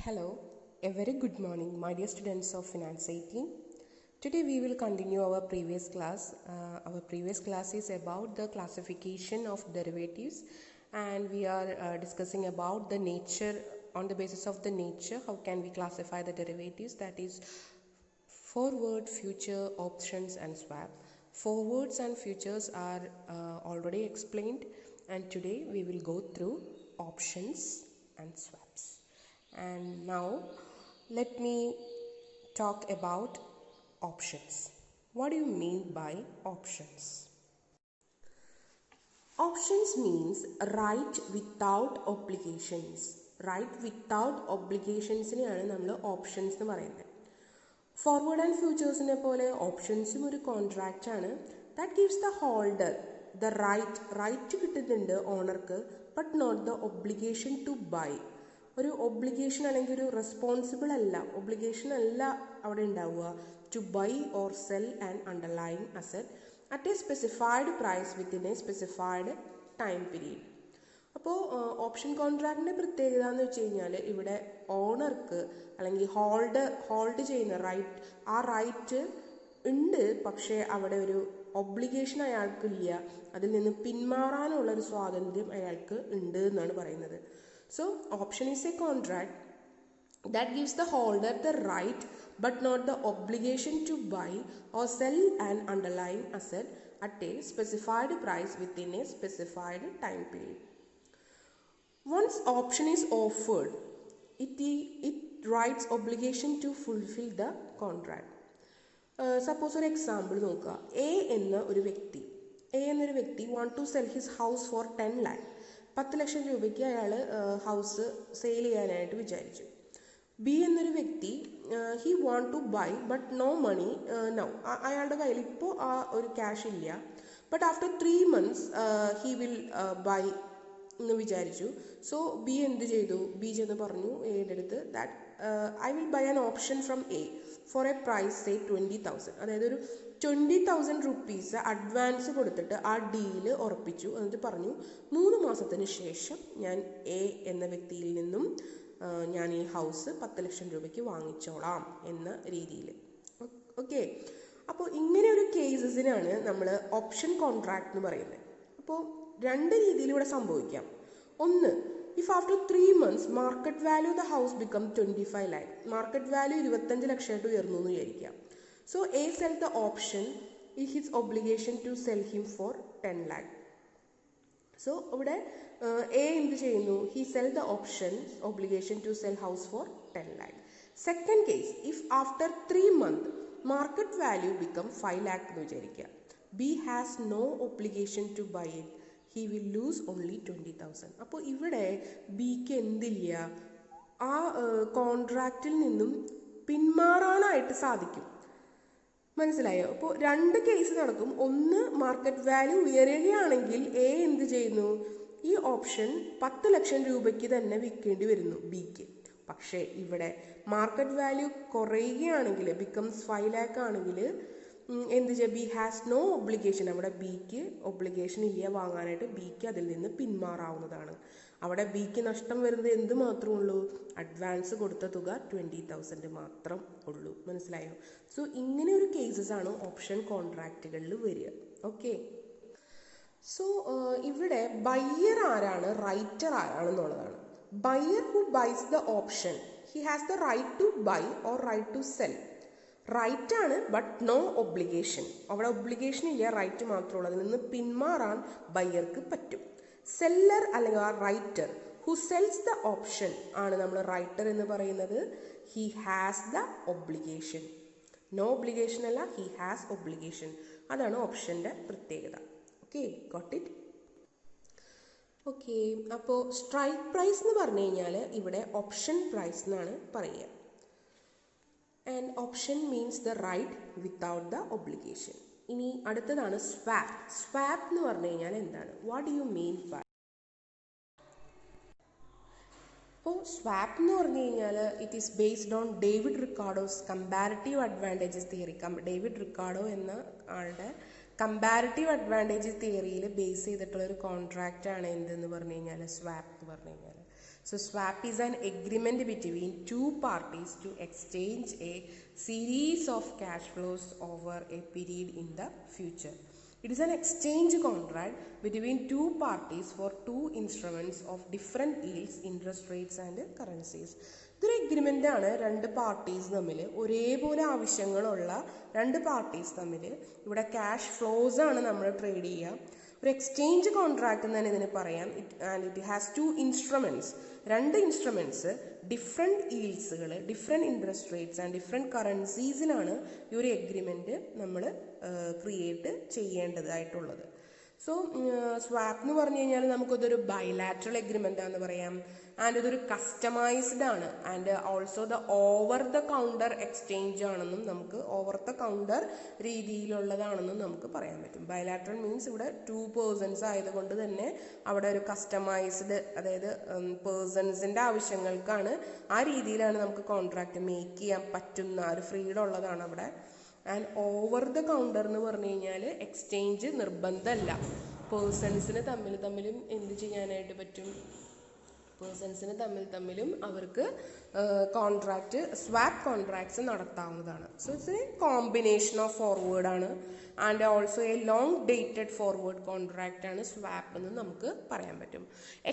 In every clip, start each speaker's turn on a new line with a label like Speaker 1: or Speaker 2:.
Speaker 1: Hello, a very good morning, my dear students of Finance 18. Today we will continue our previous class. Our previous class is about the classification of derivatives, and we are discussing about the nature. On the basis of the nature, how can we classify the derivatives? That is forward, future, options and swap. Forwards and futures are already explained, and today we will go through options and swaps. And now let me talk about options. What do you mean by options? Options means right without obligations. Right without obligations-നെയാണ് നമ്മൾ options എന്ന് പറയുന്നത്. Forward and ഫ്യൂച്ചേഴ്സിനെ പോലെ ഓപ്ഷൻസും ഒരു contract ആണ്. That gives the holder the right കിട്ടുന്നുണ്ട് ഓണർക്ക്, but not the obligation to buy. ഒരു obligation അല്ലെങ്കിൽ ഒരു റെസ്പോൺസിബിൾ അല്ല, ഒബ്ലിഗേഷൻ അല്ല അവിടെ ഉണ്ടാവുക. To buy or sell and underlying asset at a specified price within a specified time period. അപ്പോൾ ഓപ്ഷൻ കോൺട്രാക്റ്റിൻ്റെ പ്രത്യേകത എന്ന് വെച്ച് കഴിഞ്ഞാൽ ഇവിടെ ഓണർക്ക് അല്ലെങ്കിൽ ഹോൾഡ് ചെയ്യുന്ന ആ റൈറ്റ് ഉണ്ട്, പക്ഷേ അവിടെ ഒരു ഒബ്ലിഗേഷൻ അയാൾക്കില്ല, അതിൽ നിന്ന് പിന്മാറാനുള്ളൊരു സ്വാതന്ത്ര്യം അയാൾക്ക് ഉണ്ട് എന്നാണ് പറയുന്നത്. So option is a contract that gives the holder the right but not the obligation to buy or sell an underlying asset at a specified price within a specified time period. Once option is offered, it writes obligation to fulfill the contract. Suppose ഒരു example നോക്കുക. A എന്നൊരു വ്യക്തി want to sell his house for 10 lakh. 10 ലക്ഷം രൂപയ്ക്ക് അയാൾ house sale ചെയ്യാനായിട്ട് വിചാരിച്ചു. B എന്നൊരു വ്യക്തി he want to buy but no money now. അയാളുടെ കയ്യിൽ ഇപ്പോൾ ആ ഒരു ക്യാഷ് ഇല്ല, but after 3 months he will buy എന്ന് വിചാരിച്ചു. സോ ബി എന്ത് ചെയ്തു? ബി ചെന്ന് പറഞ്ഞു എയുടെ അടുത്ത് that I will buy an option from A for A price say 20,000. അതായത് ഒരു 20,000 rupees അഡ്വാൻസ് കൊടുത്തിട്ട് ആ ഡീല് ഉറപ്പിച്ചു. എന്നിട്ട് പറഞ്ഞു 3 മാസത്തിന് ശേഷം ഞാൻ എ എന്ന വ്യക്തിയിൽ നിന്നും ഞാൻ ഈ ഹൗസ് 10 ലക്ഷം രൂപയ്ക്ക് വാങ്ങിച്ചോളാം എന്ന രീതിയിൽ. ഓക്കെ, അപ്പോൾ ഇങ്ങനെ ഒരു കേസസിനാണ് നമ്മൾ ഓപ്ഷൻ കോൺട്രാക്ട് എന്ന് പറയുന്നത്. അപ്പോൾ 2 രീതിയിലൂടെ സംഭവിക്കാം. ഒന്ന്, if after 3 months market value the house become 25 lakh. Market value 25 ലക്ഷമായിട്ട് ഉയർന്നു എന്ന് വിചാരിക്കാം. So A sell the option, his obligation to sell him for 10 lakh. So ഇവിടെ A എന്ത് ചെയ്യുന്നു? He sell the option, obligation to sell house for 10 lakh. Second case, if after 3 months market value become 5 lakh എന്ന് വിചാരിക്കുക. B has no obligation to buy it. He will lose only 20,000. അപ്പോൾ ഇവിടെ ബിക്ക് എന്തില്ല? ആ കോൺട്രാക്റ്റിൽ നിന്നും പിന്മാറാനായിട്ട് സാധിക്കും. മനസ്സിലായോ? അപ്പോൾ 2 കേസ് നടക്കും. ഒന്ന്, മാർക്കറ്റ് വാല്യൂ ഉയരുകയാണെങ്കിൽ എ എന്ത് ചെയ്യുന്നു? ഈ ഓപ്ഷൻ 10 ലക്ഷം രൂപയ്ക്ക് തന്നെ വിൽക്കേണ്ടി വരുന്നു ബിക്ക്. പക്ഷേ ഇവിടെ മാർക്കറ്റ് വാല്യൂ കുറയുകയാണെങ്കിൽ ബിക്കംസ് 5 lakh ആണെങ്കിൽ എന്ത് ചെയ്യുക? B has no obligation. അവിടെ ബിക്ക് ഒബ്ലിഗേഷൻ ഇല്ല വാങ്ങാനായിട്ട്. ബിക്ക് അതിൽ നിന്ന് പിന്മാറാവുന്നതാണ്. അവിടെ ബിക്ക് നഷ്ടം വരുന്നത് എന്ത് മാത്രമേ ഉള്ളൂ? അഡ്വാൻസ് കൊടുത്ത തുക 20,000 മാത്രം ഉള്ളൂ. മനസ്സിലായോ? സോ ഇങ്ങനെ ഒരു കേസസ് ആണ് ഓപ്ഷൻ കോൺട്രാക്റ്റുകളിൽ വരിക. ഓക്കെ, സോ ഇവിടെ ബയ്യർ ആരാണ്, റൈറ്റർ ആരാണെന്നുള്ളതാണ്. Buyer who buys the option, he has the right to buy or right to sell. Right ആണ്, ബട്ട് നോ ഒബ്ലിഗേഷൻ. അവിടെ ഒബ്ലിഗേഷൻ ഇല്ല, റൈറ്റ് മാത്രമുള്ളൂ. അതിൽ നിന്ന് പിന്മാറാൻ ബയ്യർക്ക് പറ്റും. സെല്ലർ അല്ലെങ്കിൽ ആ writer who sells the option ആണ് നമ്മൾ റൈറ്റർ എന്ന് പറയുന്നത്. He has the obligation. No obligation അല്ല, ഹി ഹാസ് ഒബ്ലിഗേഷൻ. അതാണ് ഓപ്ഷൻ്റെ പ്രത്യേകത. Okay, got it? ഓക്കെ, അപ്പോൾ സ്ട്രൈക്ക് പ്രൈസ് എന്ന് പറഞ്ഞു കഴിഞ്ഞാൽ ഇവിടെ ഓപ്ഷൻ പ്രൈസ് എന്നാണ് പറയുക. And option means the right without the obligation. ഇനി അടുത്തതാണ് സ്വാപ്പ്. സ്വാപ്പ് എന്ന് പറഞ്ഞു കഴിഞ്ഞാൽ എന്താണ്? What do you mean by? അപ്പോൾ സ്വാപ്പ് എന്ന് പറഞ്ഞു കഴിഞ്ഞാൽ it is based on David Ricardo's comparative advantages theory. David Ricardo എന്ന ആളുടെ കമ്പാരിറ്റീവ് അഡ്വാൻറ്റേജസ് തിയറിയിൽ ബേസ് ചെയ്തിട്ടുള്ള ഒരു കോൺട്രാക്റ്റ് ആണ് എന്തെന്ന് പറഞ്ഞു കഴിഞ്ഞാൽ സ്വാപ്പ് എന്ന് പറഞ്ഞു കഴിഞ്ഞാൽ. So swap is an agreement between two parties to exchange a series of cash flows over a period in the future. It is an exchange contract between two parties for two instruments of different yields, interest rates and currencies. ഇതൊരു agreement ആണ്. രണ്ട് parties തമ്മിൽ ഒരേപോലെ ആവശ്യങ്ങളുള്ള രണ്ട് parties തമ്മിൽ ഇവിടെ cash flows ആണ് നമ്മൾ ട്രേഡ് ചെയ്യുക. ഒരു എക്സ്ചേഞ്ച് കോൺട്രാക്ട് എന്ന് തന്നെ ഇതിന് പറയാം. ഇറ്റ് ഹാസ് ടു ഇൻസ്ട്രുമെൻറ്റ്സ്, രണ്ട് ഇൻസ്ട്രുമെൻറ്റ്സ്, ഡിഫറെൻറ്റ് ഈൽഡ്സുകൾ, different interest rates and different കറൻസീസിലാണ് ഈ ഒരു എഗ്രിമെൻറ്റ് നമ്മൾ ക്രിയേറ്റ് ചെയ്യേണ്ടതായിട്ടുള്ളത്. സോ സ്വാപ്പ് എന്ന് പറഞ്ഞു കഴിഞ്ഞാൽ നമുക്കിതൊരു ബൈലാറ്ററൽ എഗ്രിമെൻ്റ് ആണെന്ന് പറയാം. ആൻഡ് ഇതൊരു കസ്റ്റമൈസ്ഡ് ആണ്. And also the over the counter exchange ആണെന്നും നമുക്ക് ഓവർ ദ കൗണ്ടർ രീതിയിലുള്ളതാണെന്നും നമുക്ക് പറയാൻ പറ്റും. ബൈലാറ്ററൽ മീൻസ് ഇവിടെ 2 പേഴ്സൺസ് ആയതുകൊണ്ട് തന്നെ അവിടെ ഒരു കസ്റ്റമൈസ്ഡ്, അതായത് പേഴ്സൺസിൻ്റെ ആവശ്യങ്ങൾക്കാണ്, ആ രീതിയിലാണ് നമുക്ക് കോൺട്രാക്റ്റ് മേക്ക് ചെയ്യാൻ പറ്റുന്ന ഒരു ഫ്രീഡം ഉള്ളതാണ് അവിടെ. ആൻഡ് ഓവർ ദ കൗണ്ടർ എന്ന് പറഞ്ഞു കഴിഞ്ഞാൽ എക്സ്ചേഞ്ച് നിർബന്ധമല്ല. പേഴ്സൺസിന് തമ്മിലും എന്ത് ചെയ്യാനായിട്ട് പറ്റും? പേഴ്സൺസിന് തമ്മിലും അവർക്ക് കോൺട്രാക്റ്റ്, സ്വാപ്പ് കോൺട്രാക്ട്സ് നടത്താവുന്നതാണ്. So it's a combination of forward ആണ്. And also a long dated forward contract ആണ് സ്വാപ്പ് എന്ന് നമുക്ക് പറയാൻ പറ്റും.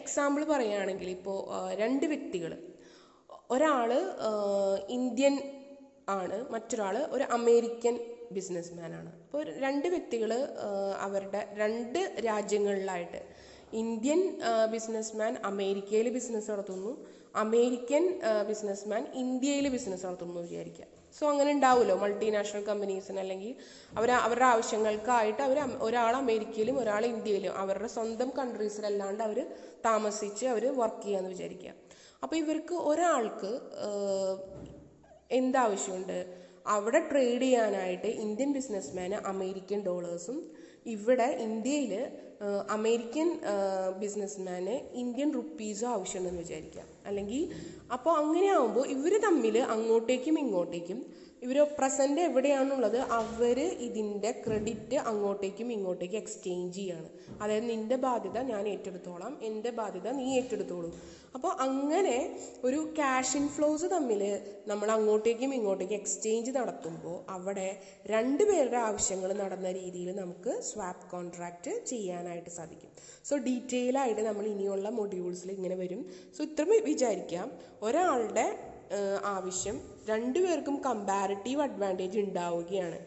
Speaker 1: എക്സാമ്പിൾ പറയുകയാണെങ്കിൽ ഇപ്പോൾ രണ്ട് വ്യക്തികൾ, ഒരാൾ ഇന്ത്യൻ ആണ്, മറ്റൊരാൾ ഒരു അമേരിക്കൻ ബിസിനസ്മാൻ ആണ്. അപ്പോൾ രണ്ട് വ്യക്തികൾ അവരുടെ രണ്ട് രാജ്യങ്ങളിലായിട്ട്, ഇന്ത്യൻ ബിസിനസ്മാൻ അമേരിക്കയിൽ ബിസിനസ് നടത്തുന്നു, അമേരിക്കൻ ബിസിനസ്മാൻ ഇന്ത്യയിൽ ബിസിനസ് നടത്തുന്നു എന്ന് വിചാരിക്കുക. സോ അങ്ങനെ ഉണ്ടാവുമല്ലോ മൾട്ടിനാഷണൽ കമ്പനീസിന്, അല്ലെങ്കിൽ അവരുടെ ആവശ്യങ്ങൾക്കായിട്ട് ഒരാൾ അമേരിക്കയിലും ഒരാൾ ഇന്ത്യയിലും അവരുടെ സ്വന്തം കൺട്രീസിലല്ലാണ്ട് അവർ താമസിച്ച് അവർ വർക്ക് ചെയ്യാമെന്ന് വിചാരിക്കുക. അപ്പോൾ ഇവർക്ക് ഒരാൾക്ക് എന്താവശ്യമുണ്ട്? അവിടെ ട്രേഡ് ചെയ്യാനായിട്ട് ഇന്ത്യൻ ബിസിനസ്മാന് അമേരിക്കൻ ഡോളേഴ്സും, ഇവിടെ ഇന്ത്യയിൽ അമേരിക്കൻ ബിസിനസ്മാന് ഇന്ത്യൻ റുപ്പീസും ആവശ്യമുണ്ടെന്ന് വിചാരിക്കാം. അല്ലെങ്കിൽ അപ്പോൾ അങ്ങനെ ആകുമ്പോൾ ഇവർ തമ്മിൽ അങ്ങോട്ടേക്കും ഇങ്ങോട്ടേക്കും, ഇവർ പ്രസൻറ്റ് എവിടെയാണുള്ളത് അവർ ഇതിൻ്റെ ക്രെഡിറ്റ് അങ്ങോട്ടേക്കും ഇങ്ങോട്ടേക്കും എക്സ്ചേഞ്ച് ചെയ്യാണ്. അതായത് നിൻ്റെ ബാധ്യത ഞാൻ ഏറ്റെടുത്തോളാം, എൻ്റെ ബാധ്യത നീ ഏറ്റെടുത്തോളൂ. അപ്പോൾ അങ്ങനെ ഒരു ക്യാഷ് ഇൻഫ്ലോസ് തമ്മിൽ നമ്മൾ അങ്ങോട്ടേക്കും ഇങ്ങോട്ടേക്കും എക്സ്ചേഞ്ച് നടത്തുമ്പോൾ അവിടെ രണ്ടുപേരുടെ ആവശ്യങ്ങൾ നടന്ന രീതിയിൽ നമുക്ക് സ്വാപ്പ് കോൺട്രാക്റ്റ് ചെയ്യാനായിട്ട് സാധിക്കും. സോ ഡീറ്റെയിൽ ആയിട്ട് നമ്മൾ ഇനിയുള്ള മൊഡ്യൂൾസിൽ ഇങ്ങനെ വരും. സോ ഇത്രയും വിചാരിക്കാം, ഒരാളുടെ ആവശ്യം രണ്ടുപേർക്കും കമ്പാരിറ്റീവ് അഡ്വാൻറ്റേജ് ഉണ്ടാവുകയാണ്.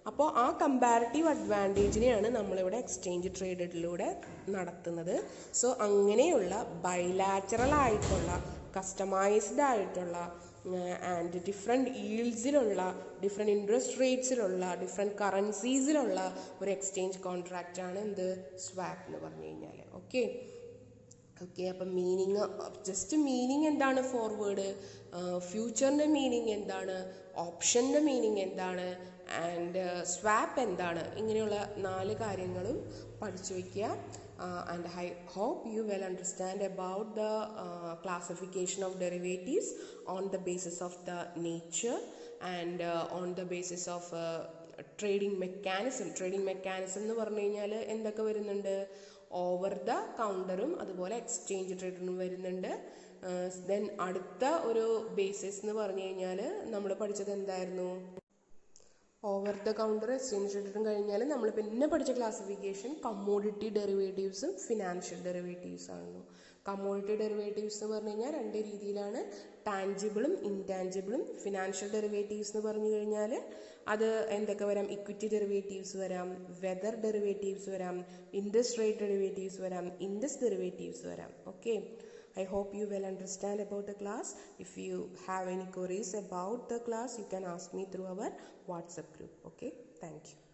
Speaker 1: അപ്പോൾ ആ കമ്പാരിറ്റീവ് അഡ്വാൻറ്റേജിനെയാണ് നമ്മളിവിടെ എക്സ്ചേഞ്ച് ട്രേഡിലൂടെ നടത്തുന്നത്. സോ അങ്ങനെയുള്ള ബൈലാറ്ററൽ ആയിട്ടുള്ള, കസ്റ്റമൈസ്ഡ് ആയിട്ടുള്ള ആൻഡ് ഡിഫറെൻറ്റ് ഈൽഡ്സിലുള്ള, ഡിഫറെൻറ്റ് ഇൻട്രസ്റ്റ് റേറ്റ്സിലുള്ള, ഡിഫറെൻറ്റ് കറൻസീസിലുള്ള ഒരു എക്സ്ചേഞ്ച് കോൺട്രാക്റ്റാണ് എന്ത്? സ്വാപ്പ് എന്ന് പറഞ്ഞു കഴിഞ്ഞാൽ. ഓക്കെ, അപ്പം മീനിങ്, ജസ്റ്റ് മീനിങ് എന്താണ് ഫോർവേഡ്, ഫ്യൂച്ചറിൻ്റെ മീനിങ് എന്താണ്, ഓപ്ഷൻ്റെ മീനിങ് എന്താണ്, ആൻഡ് സ്വാപ്പ് എന്താണ്, ഇങ്ങനെയുള്ള 4 കാര്യങ്ങളും പഠിച്ചു വയ്ക്കുക. And I hope you will understand about the classification of derivatives on the basis of the nature and on the basis of trading mechanism. Trading mechanism എന്ന് പറഞ്ഞു കഴിഞ്ഞാൽ എന്തൊക്കെ വരുന്നുണ്ട്? ഓവർ ദ കൗണ്ടറും അതുപോലെ എക്സ്ചേഞ്ച് ട്രേഡിനും വരുന്നുണ്ട്. ദെൻ അടുത്ത ഒരു ബേസിസ് എന്ന് പറഞ്ഞു കഴിഞ്ഞാൽ നമ്മൾ പഠിച്ചത് എന്തായിരുന്നു? ഓവർ ദ കൗണ്ടർ, എക്സ്ചേഞ്ച് ട്രേഡും കഴിഞ്ഞാൽ നമ്മൾ പിന്നെ പഠിച്ച ക്ലാസിഫിക്കേഷൻ കമ്മോഡിറ്റി ഡെറിവേറ്റീവ്സും ഫിനാൻഷ്യൽ ഡെറിവേറ്റീവ്സ് ആയിരുന്നു. കമ്മോഡിറ്റി ഡെറിവേറ്റീവ്സ് എന്ന് പറഞ്ഞു കഴിഞ്ഞാൽ 2 രീതിയിലാണ്, ടാഞ്ചിബിളും ഇൻടാഞ്ചിബിളും. ഫിനാൻഷ്യൽ ഡെറിവേറ്റീവ്സ് എന്ന് പറഞ്ഞു കഴിഞ്ഞാൽ അത് എന്തൊക്കെ വരാം? ഇക്വിറ്റി ഡെറിവേറ്റീവ്സ് വരാം, വെതർ ഡെറിവേറ്റീവ്സ് വരാം, ഇൻട്രസ്റ്റ് റേറ്റ് ഡെറിവേറ്റീവ്സ് വരാം, ഇൻഡെക്സ് ഡെറിവേറ്റീവ്സ് വരാം. Okay, I hope you will understand about the class. If you have any queries about the class, you can ask me through our WhatsApp group. Okay, thank you.